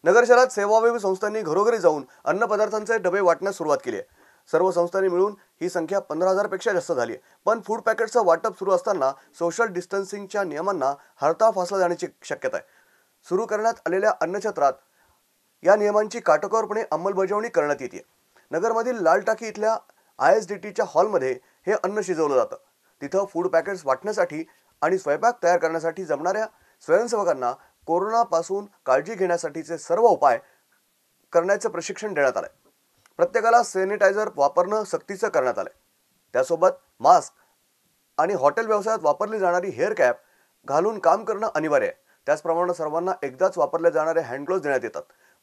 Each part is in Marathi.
नगर शहरात सेवाभावी संस्थांनी घरोघरी जाऊन अन्नपदार्थांचे डबे वाटण्यास सुरुवात केली आहे। सर्व संस्थांनी मिळून ही संख्या 15,000 पेक्षा जास्त झाली आहे। पण फूड पॅकेटचं वाटप सुरू असताना सोशल डिस्टन्सिंगच्या नियमांना हरताळ फासला जाण्याची शक्यता आहे। सुरू करण्यात आलेल्या अन्नछत्रात या नियमांची काटेकोरपणे अंमलबजावणी करण्यात येते। नगरमधील लाल टाकी इथल्या ISDTच्या हॉलमध्ये हे अन्न शिजवलं जातं। तिथं फूड पॅकेट्स वाटण्यासाठी आणि स्वयंपाक तयार करण्यासाठी जमणाऱ्या स्वयंसेवकांना कोरोनापासून काळजी घेण्यासाठीचे सर्व उपाय करण्याचं प्रशिक्षण देण्यात आलंय। प्रत्येकाला सॅनिटायझर वापरणं सक्तीचं करण्यात आलंय। त्यासोबत मास्क आणि हॉटेल व्यवसायात वापरली जाणारी हेअर कॅप घालून काम करणं अनिवार्य आहे। त्याचप्रमाणे सर्वांना एकदाच वापरले जाणारे हँड ग्लोव्ज देण्यात येतात।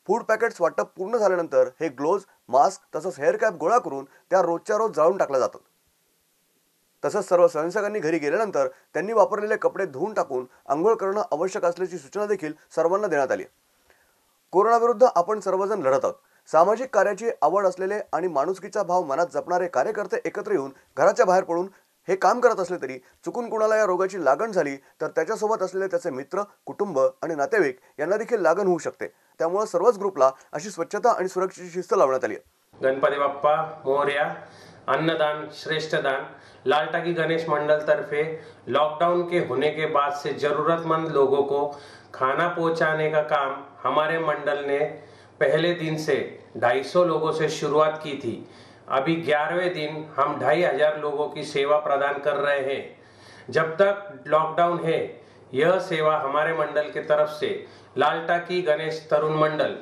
फूड पॅकेट्स वाटप पूर्ण झाल्यानंतर हे ग्लोव्ज, मास्क तसंच हेअर कॅप गोळा करून त्या रोजच्या रोज जाळून टाकल्या जातात। तसंच सर्व स्वयंसेवकांनी घरी गेल्यानंतर त्यांनी वापरलेले कपडे धुवून टाकून अंघोळ करणं आवश्यक असल्याची सूचना देखील सर्वांना देण्यात आली। कोरोनाविरुद्ध आपण सर्वजण लढत आहोत। सामाजिक कार्याची आवड असलेले आणि माणुसकीचा भाव मनात जपणारे कार्यकर्ते एकत्र येऊन घराच्या बाहेर पडून हे काम करत असले तरी चुकून कुणाला या रोगाची लागण झाली तर त्याच्यासोबत असलेले त्याचे मित्र, कुटुंब आणि नातेवाईक यांना देखील लागण होऊ शकते। त्यामुळे सर्वच ग्रुपला अशी स्वच्छता आणि सुरक्षेची शिस्त लावण्यात आली आहे। गणपती बाप्पा मोरया। अन्नदान श्रेष्ठ दान। लाल टाकी गणेश मंडल तरफे लॉकडाउन के होने के बाद से जरूरतमंद लोगों को खाना पहुंचाने का काम हमारे मंडल ने पहले दिन से 250 लोगों से शुरुआत की थी। अभी 11वें दिन हम 2500 लोगों की सेवा प्रदान कर रहे हैं। जब तक लॉकडाउन है यह सेवा हमारे मंडल के तरफ से लाल टाकी गणेश तरुण मंडल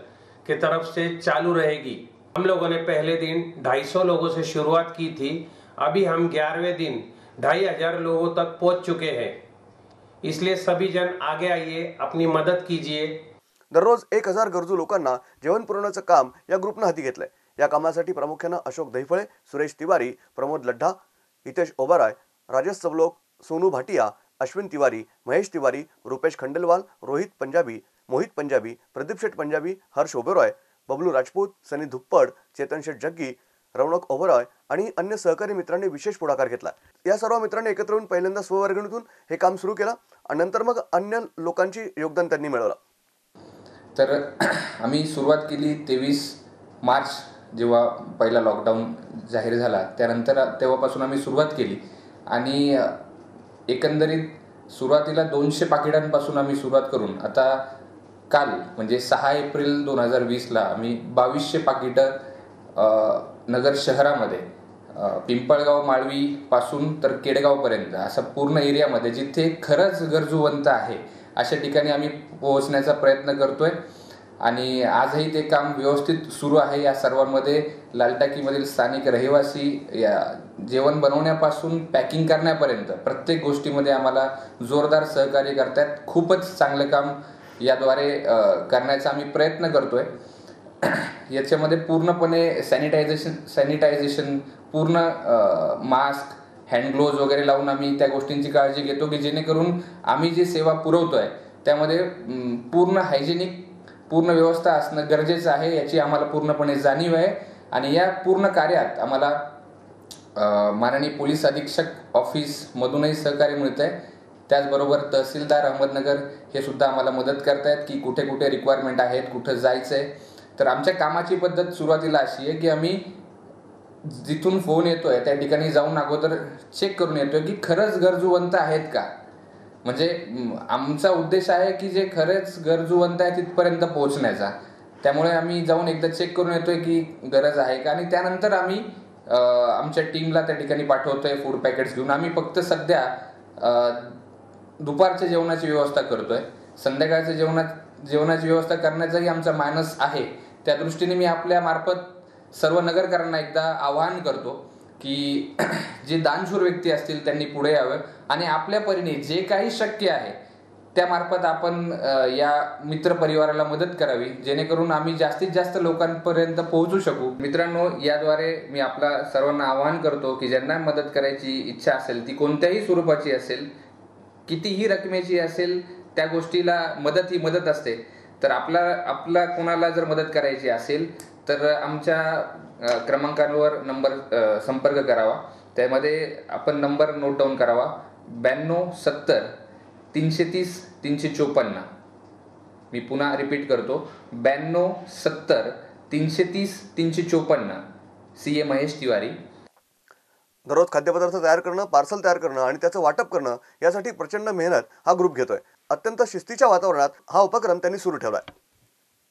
के तरफ से चालू रहेगी। हम लोगों ने पहले दिन 250 लोगों से शुरुआत की थी। अभी हम 11वें दिन 2500 लोगों तक पहुंच चुके हैं। इसलिए सभी जन आगे आइए, अपनी मदद कीजिए। दररोज 1000 गरजू लोकांना जेवण पुरवण्याचं काम या ग्रुपनं हाती घेतलंय। या कामासाठी प्रामुख्याने अशोक दहिफळे, सुरेश तिवारी, प्रमोद लड्ढा, हितेश ओबराय, राजेश चवलोक, सोनू भाटिया, अश्विन तिवारी, महेश तिवारी, रुपेश खंडेलवाल, रोहित पंजाबी, मोहित पंजाबी, प्रदीप शेठ पंजाबी, हर्ष ओबेरॉय, बबलू राजपूत, सनी धुप्पड, चेतन शेठ जग्गी, रौनक ओबेरॉय आणि अन्य सहकारी मित्रांनी विशेष पुढाकार घेतला। या सर्व मित्रांनी एकत्र येऊन पहिल्यांदा स्ववर्गणीतून हे काम सुरू केलं आणि नंतर मग अन्य लोकांची योगदान त्यांनी मिळवलं। तर आम्ही सुरुवात केली 23 मार्च जेव्हा पहिला लॉकडाऊन जाहीर झाला त्यानंतर तेव्हापासून आम्ही सुरुवात केली आणि एकंदरीत सुरुवातीला 200 पाकिटांपासून आम्ही सुरुवात करून आता काल म्हणजे 6 एप्रिल 2020ला आम्ही 2200 पाकिटं नगर शहरामध्ये पिंपळगाव माळवी पासून तर केडगावपर्यंत असं पूर्ण एरियामध्ये जिथे खरंच गरजूवंत आहे अशा ठिकाणी आम्ही पोहोचण्याचा प्रयत्न करतोय आणि आजही ते काम व्यवस्थित सुरू आहे। या सर्वांमध्ये लालटाकीमधील स्थानिक रहिवासी या जेवण बनवण्यापासून पॅकिंग करण्यापर्यंत प्रत्येक गोष्टीमध्ये आम्हाला जोरदार सहकार्य करतात। खूपच चांगलं काम याद्वारे करण्याचा आम्ही प्रयत्न करतोय। याच्यामध्ये पूर्णपणे सॅनिटायझेशन पूर्ण मास्क, हँड ग्लोव्ज वगैरे लावून आम्ही त्या गोष्टींची काळजी घेतो की जेणेकरून आम्ही जी सेवा पुरवतोय त्यामध्ये पूर्ण हायजेनिक पूर्ण व्यवस्था असणं गरजेचं आहे याची आम्हाला पूर्णपणे जाणीव आहे आणि या पूर्ण कार्यात आम्हाला माननीय पोलीस अधीक्षक ऑफिस मधूनही सहकार्य मिळत आहे। त्याचबरोबर तहसीलदार अहमदनगर हे सुद्धा आम्हाला मदत करतायत की कुठे कुठे रिक्वायरमेंट आहेत, कुठं जायचंय। तर आमच्या कामाची पद्धत सुरुवातीला अशी आहे की आम्ही जिथून फोन येतोय त्या ठिकाणी जाऊन अगोदर चेक करून येतोय की खरंच गरजूवंत आहेत का। म्हणजे आमचा उद्देश आहे की जे खरंच गरजूवंत आहे तिथपर्यंत पोहोचण्याचा। त्यामुळे आम्ही जाऊन एकदा चेक करून येतोय की गरज आहे का आणि त्यानंतर आम्ही आमच्या टीमला त्या ठिकाणी पाठवतोय फूड पॅकेट्स घेऊन। आम्ही फक्त सध्या दुपारच्या जेवणाची व्यवस्था करतोय। संध्याकाळच्या जेवणाची व्यवस्था करण्याचाही आमचा मानस आहे। त्या दृष्टीने मी आपल्या मार्फत सर्व नगरकरांना एकदा आवाहन करतो की जे दानशूर व्यक्ती असतील त्यांनी पुढे यावं आणि आपल्या परीने जे काही शक्य आहे त्या मार्फत आपण या मित्र परिवाराला मदत करावी जेणेकरून आम्ही जास्तीत जास्त लोकांपर्यंत पोहोचू शकू। मित्रांनो, याद्वारे मी आपला सर्वांना आवाहन करतो की ज्यांना मदत करायची इच्छा असेल ती कोणत्याही स्वरूपाची असेल, कितीही रकमेची असेल, त्या गोष्टीला मदत ही मदत असते। तर आपला कोणाला जर मदत करायची असेल तर आमच्या क्रमांकांवर संपर्क करावा। त्यामध्ये आपण नंबर नोट डाऊन करावा 92 70 330 354। मी पुन्हा रिपीट करतो, 92 70 330 354, CA महेश तिवारी. दररोज खाद्यपदार्थ तयार करणं, पार्सल तयार करणं आणि त्याचं वाटप करणं यासाठी प्रचंड मेहनत हा ग्रुप घेतोय. अत्यंत शिस्तीच्या वातावरणात हा उपक्रम त्यांनी सुरू ठेवलाय.